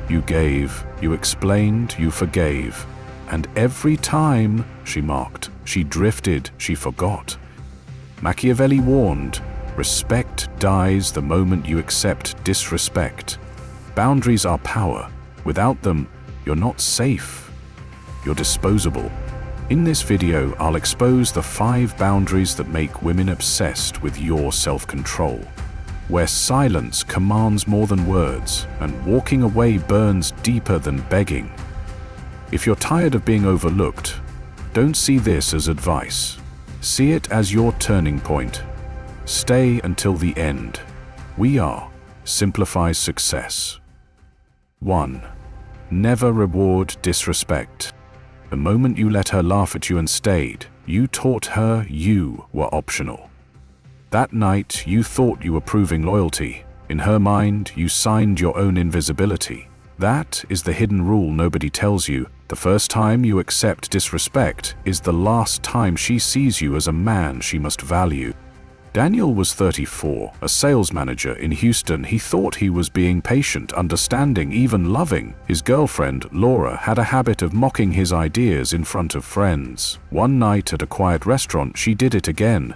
You gave, you explained, you forgave. And every time, she mocked, she drifted, she forgot. Machiavelli warned, respect dies the moment you accept disrespect. Boundaries are power. Without them, you're not safe. You're disposable. In this video, I'll expose the 5 boundaries that make women obsessed with your self-control, where silence commands more than words, and walking away burns deeper than begging. If you're tired of being overlooked, don't see this as advice. See it as your turning point. Stay until the end. We are simplifies success. 1. Never reward disrespect. The moment you let her laugh at you and stayed, you taught her you were optional. That night, you thought you were proving loyalty. In her mind, you signed your own invisibility. That is the hidden rule nobody tells you. The first time you accept disrespect is the last time she sees you as a man she must value. Daniel was 34, a sales manager in Houston. He thought he was being patient, understanding, even loving. His girlfriend, Laura, had a habit of mocking his ideas in front of friends. One night at a quiet restaurant, she did it again.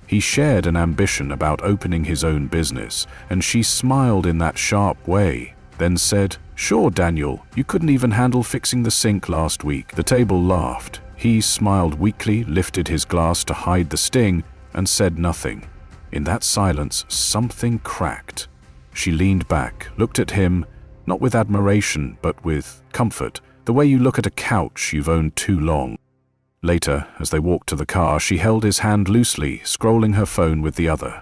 He shared an ambition about opening his own business, and she smiled in that sharp way, then said, "Sure, Daniel, you couldn't even handle fixing the sink last week." The table laughed. He smiled weakly, lifted his glass to hide the sting, and said nothing. In that silence, something cracked. She leaned back, looked at him, not with admiration, but with comfort, the way you look at a couch you've owned too long. Later, as they walked to the car, she held his hand loosely, scrolling her phone with the other.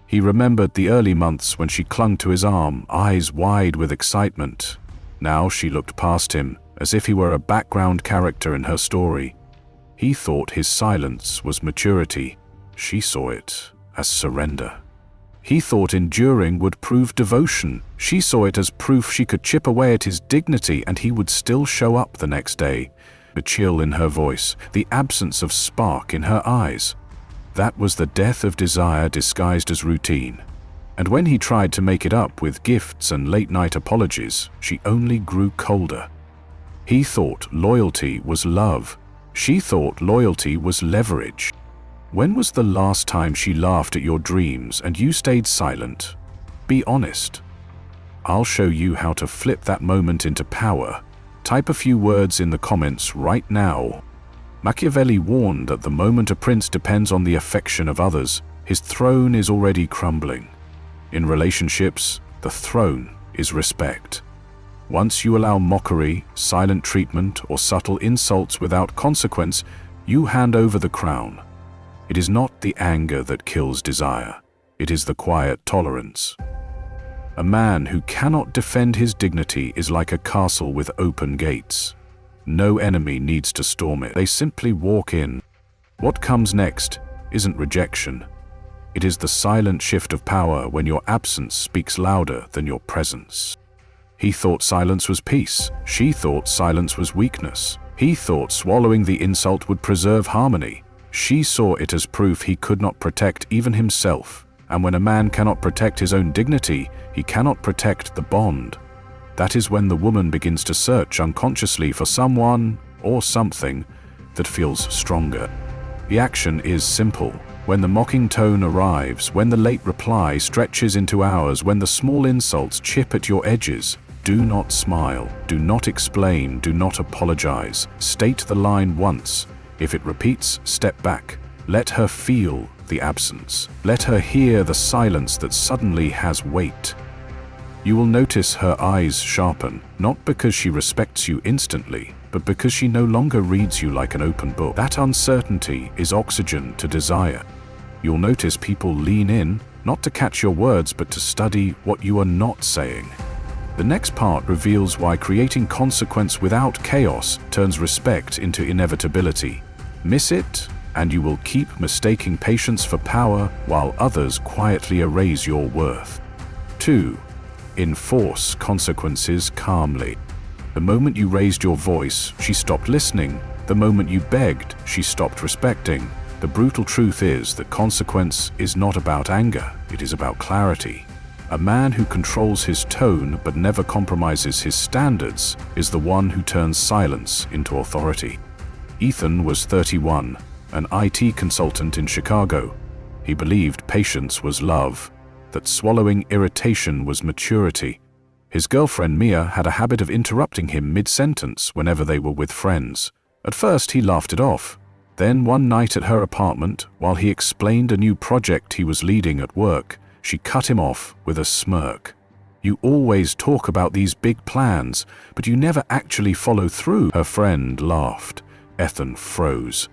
He remembered the early months when she clung to his arm, eyes wide with excitement. Now she looked past him, as if he were a background character in her story. He thought his silence was maturity. She saw it as surrender. He thought enduring would prove devotion. She saw it as proof she could chip away at his dignity and he would still show up the next day. The chill in her voice, the absence of spark in her eyes. That was the death of desire disguised as routine. And when he tried to make it up with gifts and late-night apologies, she only grew colder. He thought loyalty was love. She thought loyalty was leverage. When was the last time she laughed at your dreams and you stayed silent? Be honest. I'll show you how to flip that moment into power. Type a few words in the comments right now. Machiavelli warned that the moment a prince depends on the affection of others, his throne is already crumbling. In relationships, the throne is respect. Once you allow mockery, silent treatment, or subtle insults without consequence, you hand over the crown. It is not the anger that kills desire. It is the quiet tolerance. A man who cannot defend his dignity is like a castle with open gates. No enemy needs to storm it. They simply walk in. What comes next isn't rejection. It is the silent shift of power when your absence speaks louder than your presence. He thought silence was peace. She thought silence was weakness. He thought swallowing the insult would preserve harmony. She saw it as proof he could not protect even himself. And when a man cannot protect his own dignity, he cannot protect the bond. That is when the woman begins to search unconsciously for someone or something that feels stronger. The action is simple. When the mocking tone arrives, when the late reply stretches into hours, when the small insults chip at your edges, do not smile, do not explain, do not apologize. State the line once. If it repeats, step back. Let her feel the absence. Let her hear the silence that suddenly has weight. You will notice her eyes sharpen, not because she respects you instantly, but because she no longer reads you like an open book. That uncertainty is oxygen to desire. You'll notice people lean in, not to catch your words, but to study what you are not saying. The next part reveals why creating consequence without chaos turns respect into inevitability. Miss it, and you will keep mistaking patience for power while others quietly erase your worth. 2. Enforce consequences calmly. The moment you raised your voice, she stopped listening. The moment you begged, she stopped respecting. The brutal truth is that consequence is not about anger, it is about clarity. A man who controls his tone but never compromises his standards is the one who turns silence into authority. Ethan was 31, an IT consultant in Chicago. He believed patience was love, that swallowing irritation was maturity. His girlfriend Mia had a habit of interrupting him mid-sentence whenever they were with friends. At first he laughed it off. Then one night at her apartment, while he explained a new project he was leading at work, she cut him off with a smirk. "You always talk about these big plans, but you never actually follow through." Her friend laughed. Ethan froze.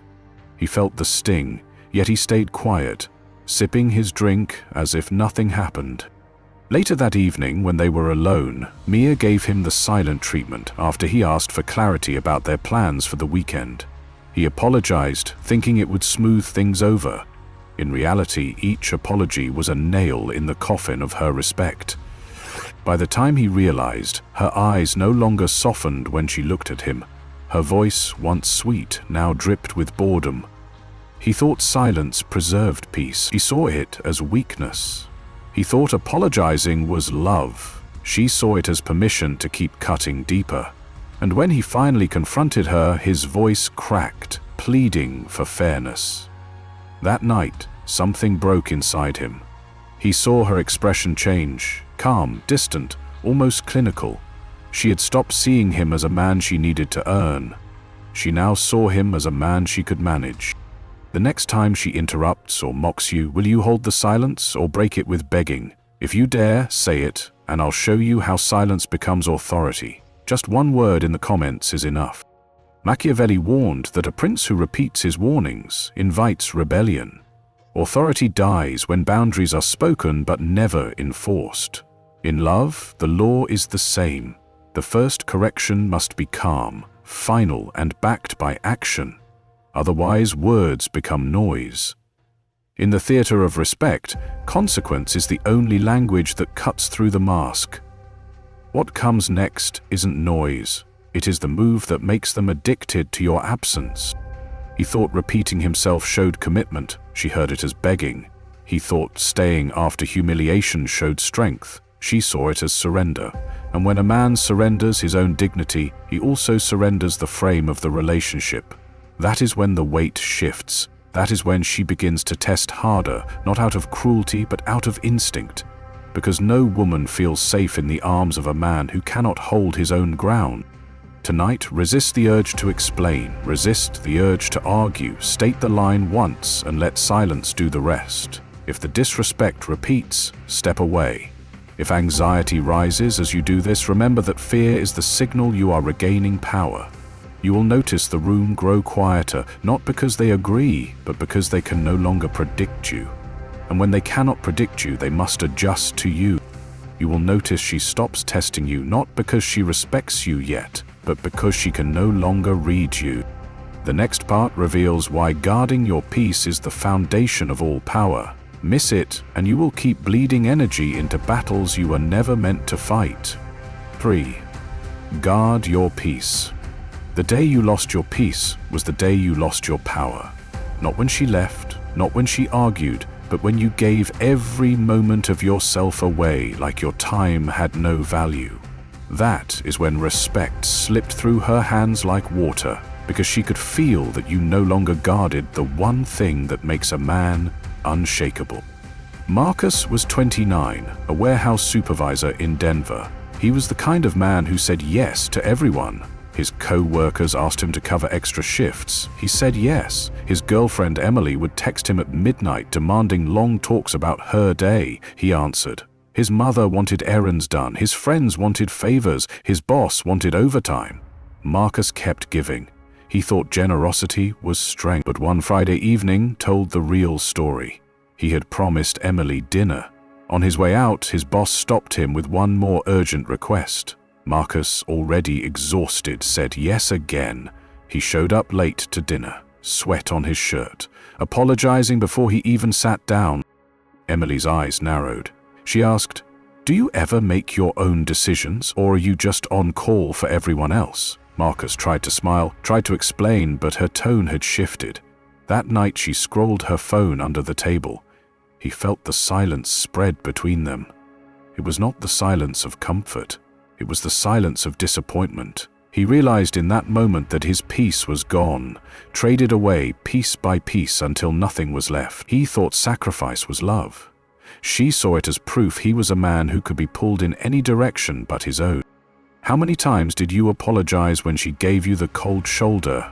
He felt the sting, yet he stayed quiet, sipping his drink as if nothing happened. Later that evening, when they were alone, Mia gave him the silent treatment after he asked for clarity about their plans for the weekend. He apologized, thinking it would smooth things over. In reality, each apology was a nail in the coffin of her respect. By the time he realized, her eyes no longer softened when she looked at him. Her voice, once sweet, now dripped with boredom. He thought silence preserved peace. He saw it as weakness. He thought apologizing was love. She saw it as permission to keep cutting deeper. And when he finally confronted her, his voice cracked, pleading for fairness. That night, something broke inside him. He saw her expression change, calm, distant, almost clinical. She had stopped seeing him as a man she needed to earn. She now saw him as a man she could manage. The next time she interrupts or mocks you, will you hold the silence or break it with begging? If you dare, say it, and I'll show you how silence becomes authority. Just one word in the comments is enough. Machiavelli warned that a prince who repeats his warnings invites rebellion. Authority dies when boundaries are spoken but never enforced. In love, the law is the same. The first correction must be calm, final, and backed by action. Otherwise, words become noise. In the theater of respect, consequence is the only language that cuts through the mask. What comes next isn't noise. It is the move that makes them addicted to your absence. He thought repeating himself showed commitment. She heard it as begging. He thought staying after humiliation showed strength. She saw it as surrender. And when a man surrenders his own dignity, he also surrenders the frame of the relationship. That is when the weight shifts. That is when she begins to test harder, not out of cruelty but out of instinct. Because no woman feels safe in the arms of a man who cannot hold his own ground. Tonight, resist the urge to explain, resist the urge to argue, state the line once and let silence do the rest. If the disrespect repeats, step away. If anxiety rises as you do this, remember that fear is the signal you are regaining power. You will notice the room grow quieter, not because they agree, but because they can no longer predict you. And when they cannot predict you, they must adjust to you. You will notice she stops testing you, not because she respects you yet, but because she can no longer read you. The next part reveals why guarding your peace is the foundation of all power. Miss it, and you will keep bleeding energy into battles you were never meant to fight. 3. Guard your peace. The day you lost your peace was the day you lost your power. Not when she left, not when she argued, but when you gave every moment of yourself away like your time had no value. That is when respect slipped through her hands like water, because she could feel that you no longer guarded the one thing that makes a man unshakable. Marcus was 29, a warehouse supervisor in Denver. He was the kind of man who said yes to everyone. His co-workers asked him to cover extra shifts. He said yes. His girlfriend Emily would text him at midnight demanding long talks about her day. He answered. His mother wanted errands done. His friends wanted favors. His boss wanted overtime. Marcus kept giving. He thought generosity was strength, but one Friday evening told the real story. He had promised Emily dinner. On his way out, his boss stopped him with one more urgent request. Marcus, already exhausted, said yes again. He showed up late to dinner, sweat on his shirt, apologizing before he even sat down. Emily's eyes narrowed. She asked, "Do you ever make your own decisions, or are you just on call for everyone else?" Marcus tried to smile, tried to explain, but her tone had shifted. That night she scrolled her phone under the table. He felt the silence spread between them. It was not the silence of comfort. It was the silence of disappointment. He realized in that moment that his peace was gone, traded away piece by piece until nothing was left. He thought sacrifice was love. She saw it as proof he was a man who could be pulled in any direction but his own. How many times did you apologize when she gave you the cold shoulder?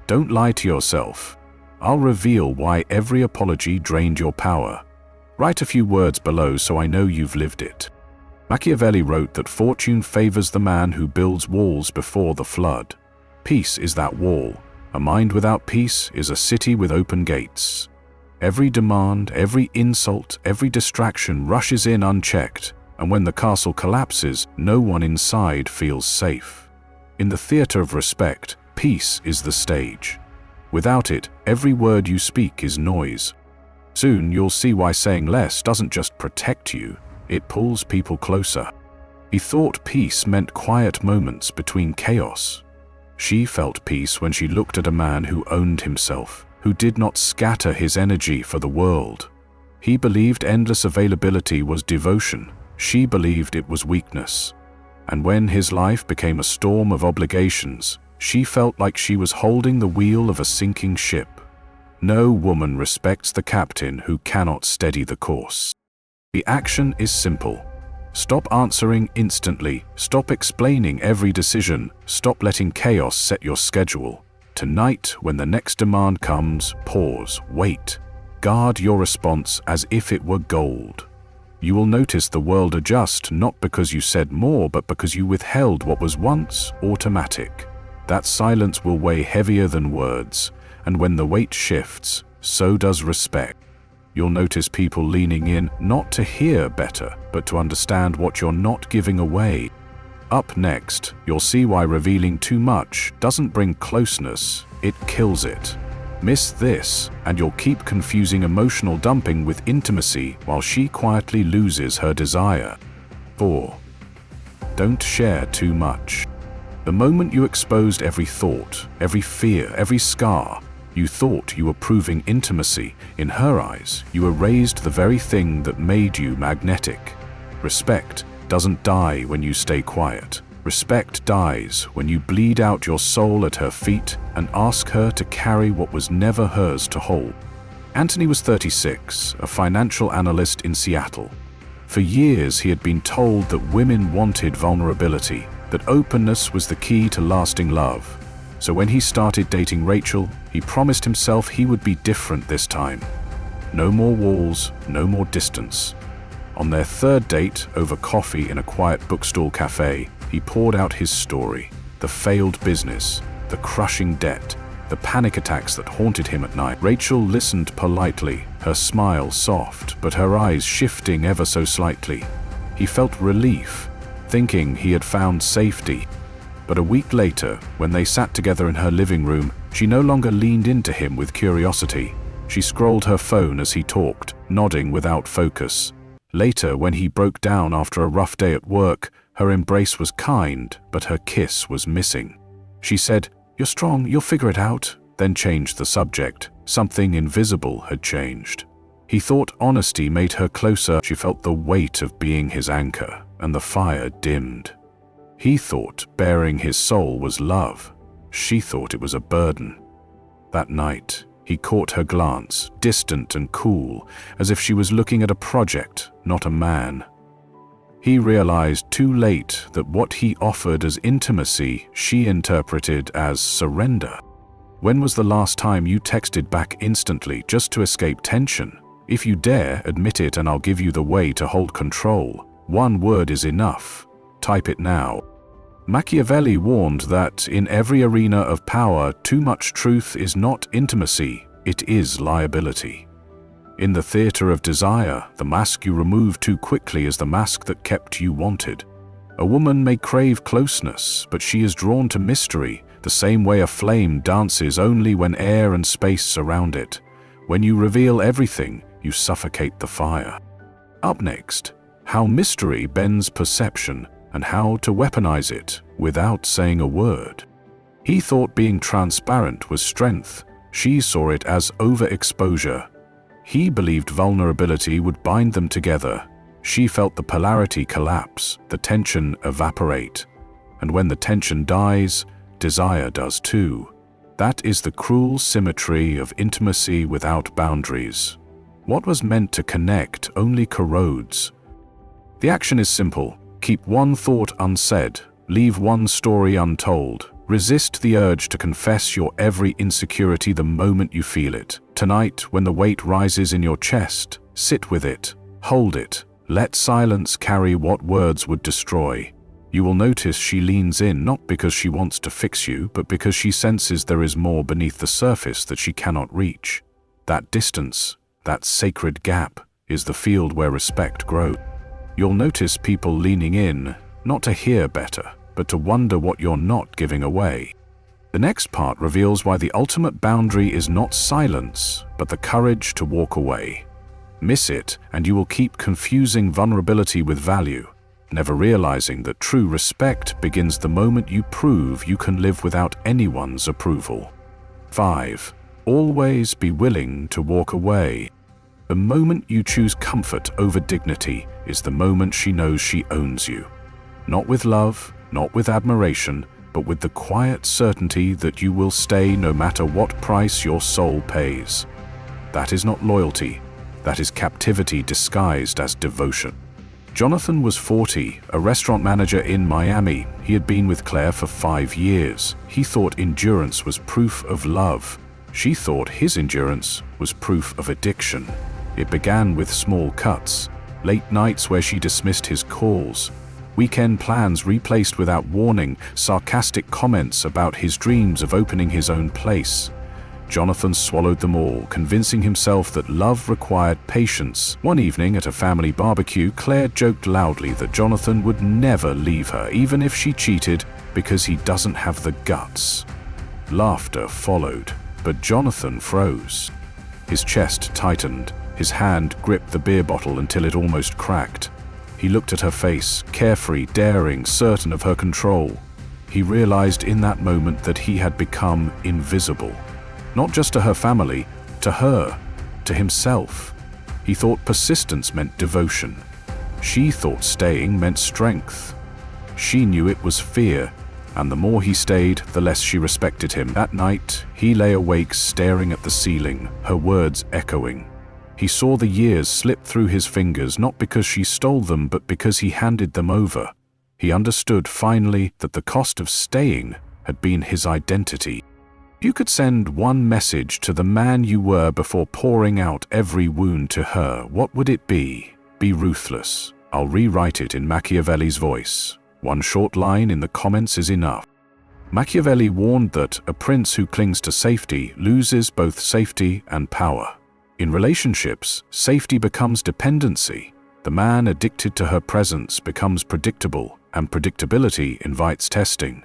Don't lie to yourself. I'll reveal why every apology drained your power. Write a few words below so I know you've lived it. Machiavelli wrote that fortune favors the man who builds walls before the flood. Peace is that wall. A mind without peace is a city with open gates. Every demand, every insult, every distraction rushes in unchecked, and when the castle collapses, no one inside feels safe. In the theater of respect, peace is the stage. Without it, every word you speak is noise. Soon you'll see why saying less doesn't just protect you, it pulls people closer. He thought peace meant quiet moments between chaos. She felt peace when she looked at a man who owned himself, who did not scatter his energy for the world. He believed endless availability was devotion. She believed it was weakness. And when his life became a storm of obligations, she felt like she was holding the wheel of a sinking ship. No woman respects the captain who cannot steady the course. The action is simple. Stop answering instantly. Stop explaining every decision. Stop letting chaos set your schedule. Tonight, when the next demand comes, pause, wait. Guard your response as if it were gold. You will notice the world adjust not because you said more, but because you withheld what was once automatic. That silence will weigh heavier than words, and when the weight shifts, so does respect. You'll notice people leaning in not to hear better, but to understand what you're not giving away. Up next, you'll see why revealing too much doesn't bring closeness, it kills it. Miss this, and you'll keep confusing emotional dumping with intimacy while she quietly loses her desire. 4. Don't share too much. The moment you exposed every thought, every fear, every scar, you thought you were proving intimacy. In her eyes, you erased the very thing that made you magnetic. Respect doesn't die when you stay quiet. Respect dies when you bleed out your soul at her feet and ask her to carry what was never hers to hold. Anthony was 36, a financial analyst in Seattle. For years, he had been told that women wanted vulnerability, that openness was the key to lasting love. So when he started dating Rachel, he promised himself he would be different this time. No more walls, no more distance. On their third date, over coffee in a quiet bookstall cafe, he poured out his story, the failed business, the crushing debt, the panic attacks that haunted him at night. Rachel listened politely, her smile soft, but her eyes shifting ever so slightly. He felt relief, thinking he had found safety. But a week later, when they sat together in her living room, she no longer leaned into him with curiosity. She scrolled her phone as he talked, nodding without focus. Later, when he broke down after a rough day at work, her embrace was kind, but her kiss was missing. She said, "You're strong, you'll figure it out," then changed the subject. Something invisible had changed. He thought honesty made her closer. She felt the weight of being his anchor, and the fire dimmed. He thought bearing his soul was love. She thought it was a burden. That night, he caught her glance, distant and cool, as if she was looking at a project, not a man. He realized too late that what he offered as intimacy, she interpreted as surrender. When was the last time you texted back instantly just to escape tension? If you dare, admit it and I'll give you the way to hold control. One word is enough. Type it now. Machiavelli warned that in every arena of power, too much truth is not intimacy, it is liability. In the theater of desire, the mask you remove too quickly is the mask that kept you wanted. A woman may crave closeness, but she is drawn to mystery, the same way a flame dances only when air and space surround it. When you reveal everything, you suffocate the fire. Up next, how mystery bends perception and how to weaponize it without saying a word. He thought being transparent was strength. She saw it as overexposure. He believed vulnerability would bind them together. She felt the polarity collapse, the tension evaporate. And when the tension dies, desire does too. That is the cruel symmetry of intimacy without boundaries. What was meant to connect only corrodes. The action is simple. Keep one thought unsaid. Leave one story untold. Resist the urge to confess your every insecurity the moment you feel it. Tonight, when the weight rises in your chest, sit with it. Hold it. Let silence carry what words would destroy. You will notice she leans in not because she wants to fix you, but because she senses there is more beneath the surface that she cannot reach. That distance, that sacred gap, is the field where respect grows. You'll notice people leaning in, not to hear better, but to wonder what you're not giving away. The next part reveals why the ultimate boundary is not silence, but the courage to walk away. Miss it, and you will keep confusing vulnerability with value, never realizing that true respect begins the moment you prove you can live without anyone's approval. 5. Always be willing to walk away. The moment you choose comfort over dignity is the moment she knows she owns you. Not with love, not with admiration, but with the quiet certainty that you will stay no matter what price your soul pays. That is not loyalty. That is captivity disguised as devotion. Jonathan was 40, a restaurant manager in Miami. He had been with Claire for 5 years. He thought endurance was proof of love. She thought his endurance was proof of addiction. It began with small cuts, late nights where she dismissed his calls, weekend plans replaced without warning, sarcastic comments about his dreams of opening his own place. Jonathan swallowed them all, convincing himself that love required patience. One evening at a family barbecue, Claire joked loudly that Jonathan would never leave her, even if she cheated, because he doesn't have the guts. Laughter followed, but Jonathan froze. His chest tightened. His hand gripped the beer bottle until it almost cracked. He looked at her face, carefree, daring, certain of her control. He realized in that moment that he had become invisible. Not just to her family, to her, to himself. He thought persistence meant devotion. She thought staying meant strength. She knew it was fear, and the more he stayed, the less she respected him. That night, he lay awake staring at the ceiling, her words echoing. He saw the years slip through his fingers, not because she stole them, but because he handed them over. He understood finally that the cost of staying had been his identity. You could send one message to the man you were before pouring out every wound to her. What would it be? Be ruthless. I'll rewrite it in Machiavelli's voice. One short line in the comments is enough. Machiavelli warned that a prince who clings to safety loses both safety and power. In relationships, safety becomes dependency. The man addicted to her presence becomes predictable, and predictability invites testing.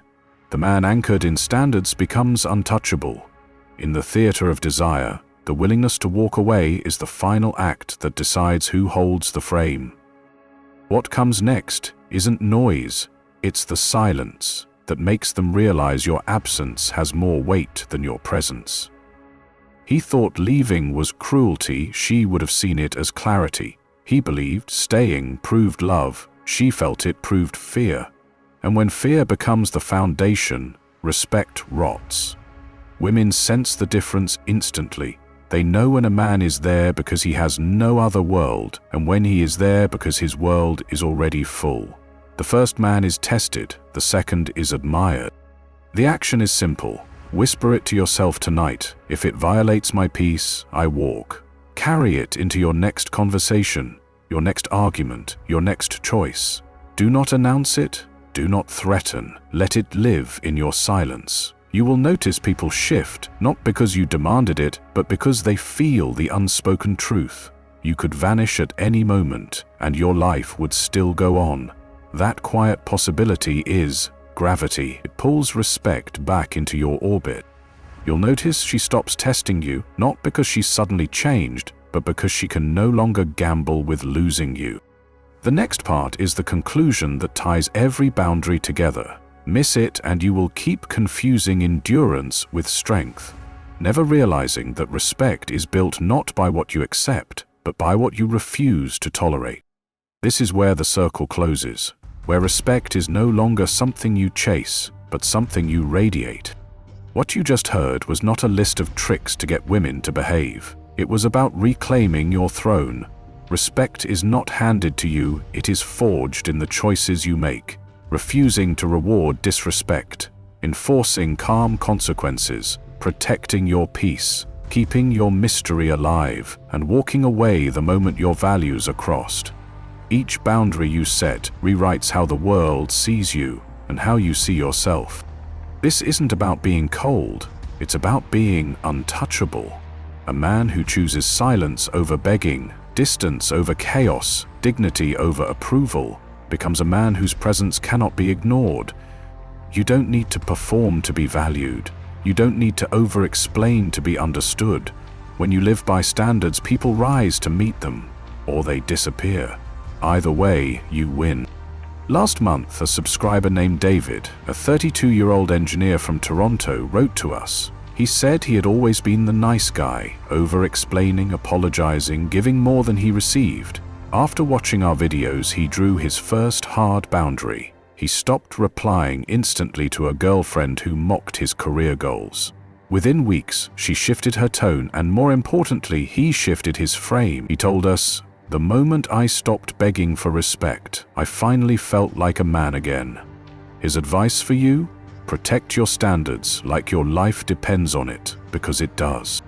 The man anchored in standards becomes untouchable. In the theater of desire, the willingness to walk away is the final act that decides who holds the frame. What comes next isn't noise, it's the silence that makes them realize your absence has more weight than your presence. He thought leaving was cruelty, she would have seen it as clarity. He believed staying proved love, she felt it proved fear. And when fear becomes the foundation, respect rots. Women sense the difference instantly. They know when a man is there because he has no other world, and when he is there because his world is already full. The first man is tested, the second is admired. The action is simple. Whisper it to yourself tonight. If it violates my peace, I walk. Carry it into your next conversation, your next argument, your next choice. Do not announce it. Do not threaten. Let it live in your silence. You will notice people shift, not because you demanded it, but because they feel the unspoken truth. You could vanish at any moment, and your life would still go on. That quiet possibility is gravity. It pulls respect back into your orbit. You'll notice she stops testing you, not because she's suddenly changed, but because she can no longer gamble with losing you. The next part is the conclusion that ties every boundary together. Miss it and you will keep confusing endurance with strength, never realizing that respect is built not by what you accept, but by what you refuse to tolerate. This is where the circle closes, where respect is no longer something you chase, but something you radiate. What you just heard was not a list of tricks to get women to behave. It was about reclaiming your throne. Respect is not handed to you, it is forged in the choices you make. Refusing to reward disrespect, enforcing calm consequences, protecting your peace, keeping your mystery alive, and walking away the moment your values are crossed. Each boundary you set rewrites how the world sees you and how you see yourself. This isn't about being cold, it's about being untouchable. A man who chooses silence over begging, distance over chaos, dignity over approval, becomes a man whose presence cannot be ignored. You don't need to perform to be valued. You don't need to over-explain to be understood. When you live by standards, people rise to meet them, or they disappear. Either way, you win. Last month, a subscriber named David, a 32-year-old engineer from Toronto, wrote to us. He said he had always been the nice guy, over-explaining, apologizing, giving more than he received. After watching our videos, he drew his first hard boundary. He stopped replying instantly to a girlfriend who mocked his career goals. Within weeks, she shifted her tone, and more importantly, he shifted his frame. He told us, "The moment I stopped begging for respect, I finally felt like a man again." His advice for you? Protect your standards like your life depends on it, because it does.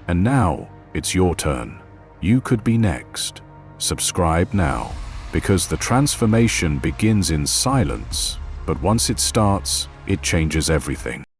And now, it's your turn. You could be next. Subscribe now, because the transformation begins in silence, but once it starts, it changes everything.